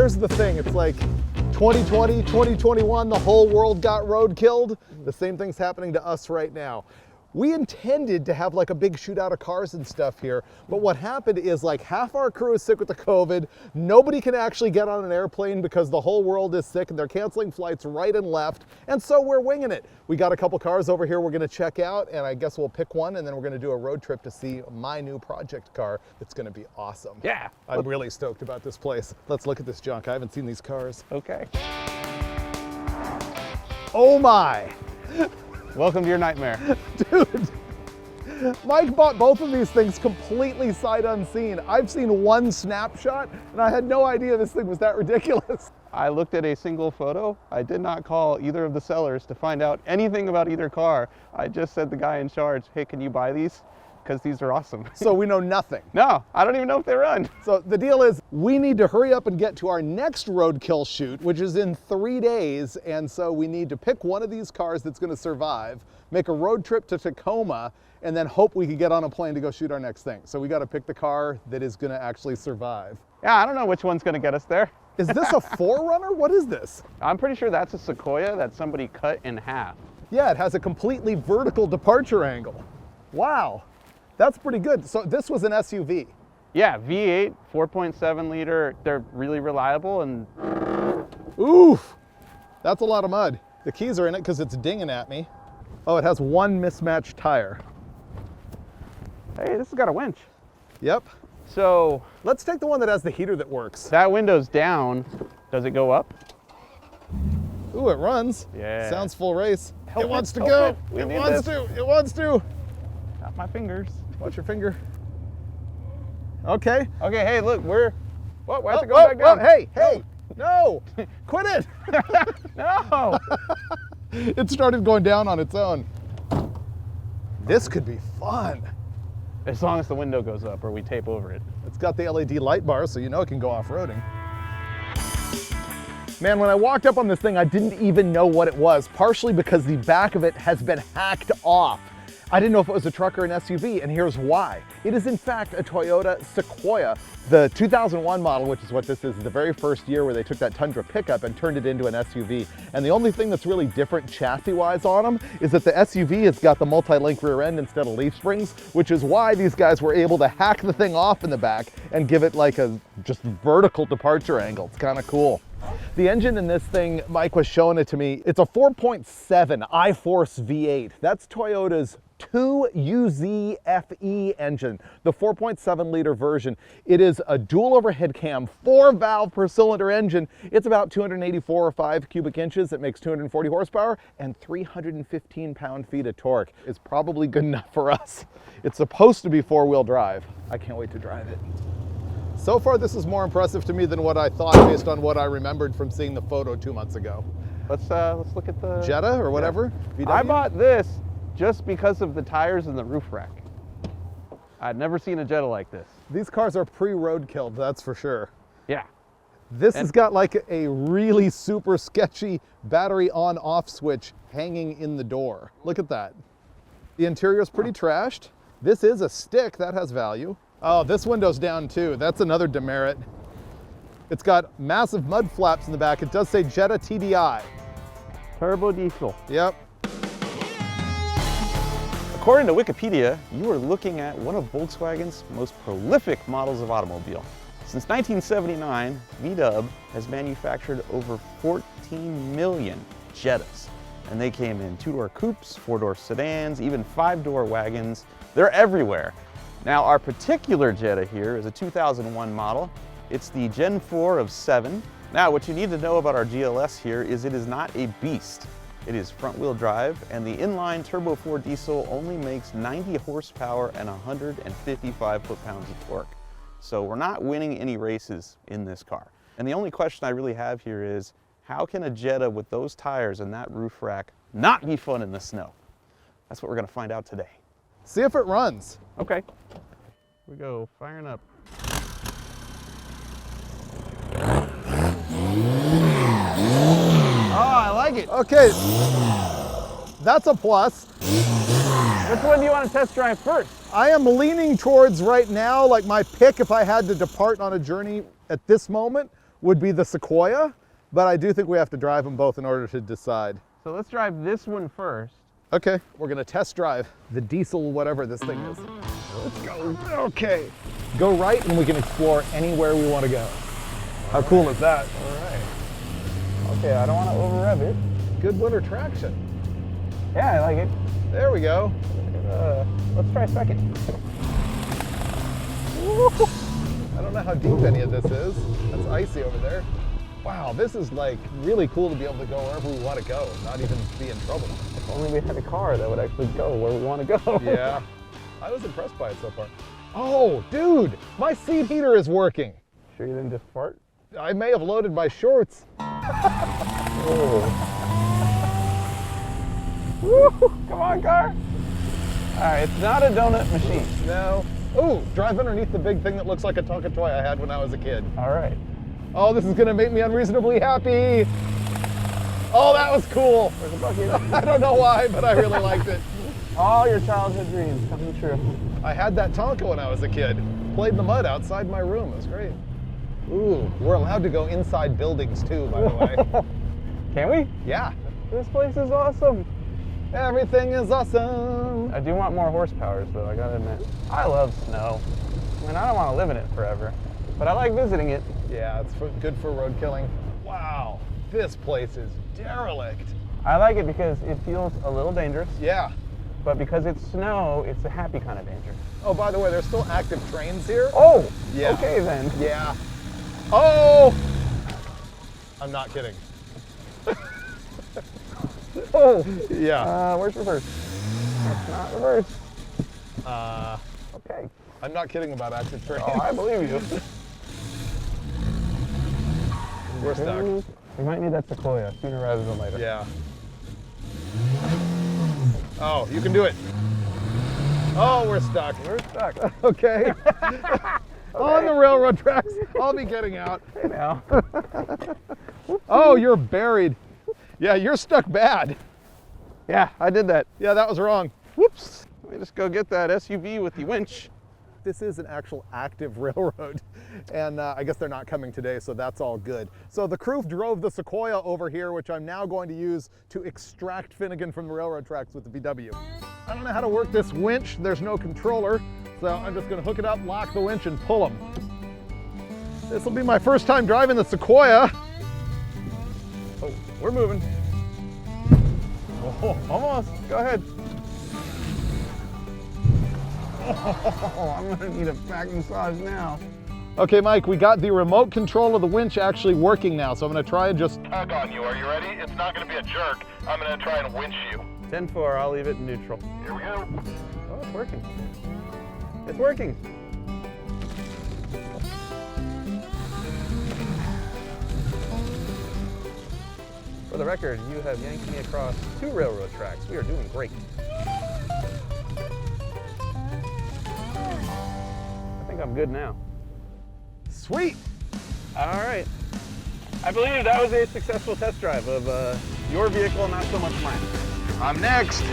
Here's the thing, it's like 2020, 2021, the whole world got roadkilled. The same thing's happening to us right now. We intended to have like a big shootout of cars and stuff here, but what happened is like half our crew is sick with the COVID. Nobody can actually get on an airplane because the whole world is sick and they're canceling flights right and left. And so we're winging it. We got a couple cars over here we're gonna check out, and I guess we'll pick one and then we're gonna do a road trip to see my new project car. That's gonna be awesome. Yeah. I'm really stoked about this place. Let's look at this junk. I haven't seen these cars. Okay. Oh my. Welcome to your nightmare. Dude, Mike bought both of these things completely sight unseen. I've seen one snapshot and I had no idea this thing was that ridiculous. I looked at a single photo. I did not call either of the sellers to find out anything about either car. I just said to the guy in charge, hey, can you buy these? Because these are awesome. So we know nothing. No, I don't even know if they run. So the deal is we need to hurry up and get to our next roadkill shoot, which is in 3 days. And so we need to pick one of these cars that's gonna survive, make a road trip to Tacoma, and then hope we can get on a plane to go shoot our next thing. So we gotta pick the car that is gonna actually survive. Yeah, I don't know which one's gonna get us there. Is this a 4Runner? What is this? I'm pretty sure that's a Sequoia that somebody cut in half. Yeah, it has a completely vertical departure angle. Wow. That's pretty good. So this was an SUV. Yeah, V8, 4.7 liter. They're really reliable and... Oof, that's a lot of mud. The keys are in it because it's dinging at me. Oh, it has one mismatched tire. Hey, this has got a winch. Yep. So... let's take the one that has the heater that works. that window's down. Does it go up? Ooh, it runs. Yeah. Sounds full race. Help It wants it, to help go. it. We It need wants this. to. It wants to. Not my fingers. Watch your finger. Okay. Okay, hey, look, we're... What? Why has Oh, it go back down? hey, hey. No. Quit it. No! It started going down on its own. This could be fun. As long as the window goes up or we tape over it. It's got the LED light bar, so you know it can go off-roading. Man, when I walked up on this thing, I didn't even know what it was, partially because the back of it has been hacked off. I didn't know if it was a truck or an SUV, and here's why. It is in fact a Toyota Sequoia. The 2001 model, which is what this is the very first year where they took that Tundra pickup and turned it into an SUV. And the only thing that's really different chassis-wise on them is that the SUV has got the multi-link rear end instead of leaf springs, which is why these guys were able to hack the thing off in the back and give it like a just vertical departure angle. It's kind of cool. The engine in this thing, Mike was showing it to me, it's a 4.7 I-Force V8. That's Toyota's 2UZ-FE engine, the 4.7 liter version. It is a dual overhead cam, 4-valve per cylinder engine. It's about 284 or 5 cubic inches. It makes 240 horsepower and 315 pound-feet of torque. It's probably good enough for us. It's supposed to be 4-wheel drive. I can't wait to drive it. So far, this is more impressive to me than what I thought based on what I remembered from seeing the photo 2 months ago. Let's look at the... Jetta or whatever? Yeah. VW? I bought this just because of the tires and the roof rack. I'd never seen a Jetta like this. These cars are pre-roadkilled, that's for sure. Yeah. This has got like a really super sketchy battery on-off switch hanging in the door. Look at that. The interior is pretty trashed. This is a stick, that has value. Oh, this window's down too. That's another demerit. It's got massive mud flaps in the back. It does say Jetta TDI. Turbo diesel. Yep. According to Wikipedia, you are looking at one of Volkswagen's most prolific models of automobile. Since 1979, VW has manufactured over 14 million Jettas. And they came in 2-door coupes, 4-door sedans, even 5-door wagons. They're everywhere. Now, our particular Jetta here is a 2001 model. It's the Gen 4 of 7. Now, what you need to know about our GLS here is it is not a beast. It is front-wheel drive, and the inline turbo 4 diesel only makes 90 horsepower and 155 foot-pounds of torque. So we're not winning any races in this car. And the only question I really have here is, how can a Jetta with those tires and that roof rack not be fun in the snow? That's what we're gonna find out today. See if it runs. Okay. Here we go, firing up. Oh, I like it. Okay, that's a plus. Which one do you want to test drive first? I am leaning towards right now, like my pick if I had to depart on a journey at this moment would be the Sequoia, but I do think we have to drive them both in order to decide. So let's drive this one first. Okay, we're gonna test drive the diesel, whatever this thing is. Let's go. Okay. Go right and we can explore anywhere we want to go. How cool is that? All right. Okay, I don't want to over-rev it. Good winter traction. Yeah, I like it. There we go. Let's try second. I don't know how deep any of this is. That's icy over there. Wow, this is like really cool to be able to go wherever we want to go and not even be in trouble. If only we had a car that would actually go where we want to go. Yeah, I was impressed by it so far. Oh, dude, my seat heater is working. Sure you didn't just fart? I may have loaded my shorts. Oh. Woo! Come on, car. All right, it's not a donut machine. No. Ooh, drive underneath the big thing that looks like a Tonka toy I had when I was a kid. All right. Oh, this is gonna make me unreasonably happy. Oh, that was cool. Where's the bucket? I don't know why, but I really liked it. All your childhood dreams coming true. I had that Tonka when I was a kid. Played in the mud outside my room. It was great. Ooh, we're allowed to go inside buildings too, by the way. Can we? Yeah. This place is awesome. Everything is awesome. I do want more horsepowers though, I gotta admit. I love snow. I mean, I don't want to live in it forever, but I like visiting it. Yeah, it's good for road killing. Wow, this place is derelict. I like it because it feels a little dangerous. Yeah. But because it's snow, it's a happy kind of danger. Oh, by the way, there's still active trains here. Oh! Yeah. Okay then. Yeah. Oh! I'm not kidding. Oh! Yeah. Where's reverse? That's not reverse. Okay. I'm not kidding about active trains. Oh, I believe you. We're stuck. We might need that Sequoia sooner rather than later. Yeah. Oh, you can do it. Oh, we're stuck. We're stuck. Okay. On the railroad tracks. I'll be getting out. Hey now. Oh, you're buried. Yeah, you're stuck bad. Yeah, I did that. Yeah, that was wrong. Whoops. Let me just go get that SUV with the winch. This is an actual active railroad, and I guess they're not coming today, so that's all good. So the crew drove the Sequoia over here, which I'm now going to use to extract Finnegan from the railroad tracks with the VW. I don't know how to work this winch. There's no controller, so I'm just gonna hook it up, lock the winch, and pull them. This will be my first time driving the Sequoia. Oh, we're moving. Oh, almost. Go ahead. Oh, I'm gonna need a back massage now. Okay, Mike, we got the remote control of the winch actually working now, so I'm gonna try and just tug on you. Are you ready? It's not going to be a jerk. I'm going to try and winch you. 10-4, I'll leave it in neutral. Here we go. Oh, it's working. It's working. For the record, you have yanked me across 2 railroad tracks. We are doing great. I think I'm good now. sweet. All right. I believe that was a successful test drive of your vehicle, not so much mine. I'm next.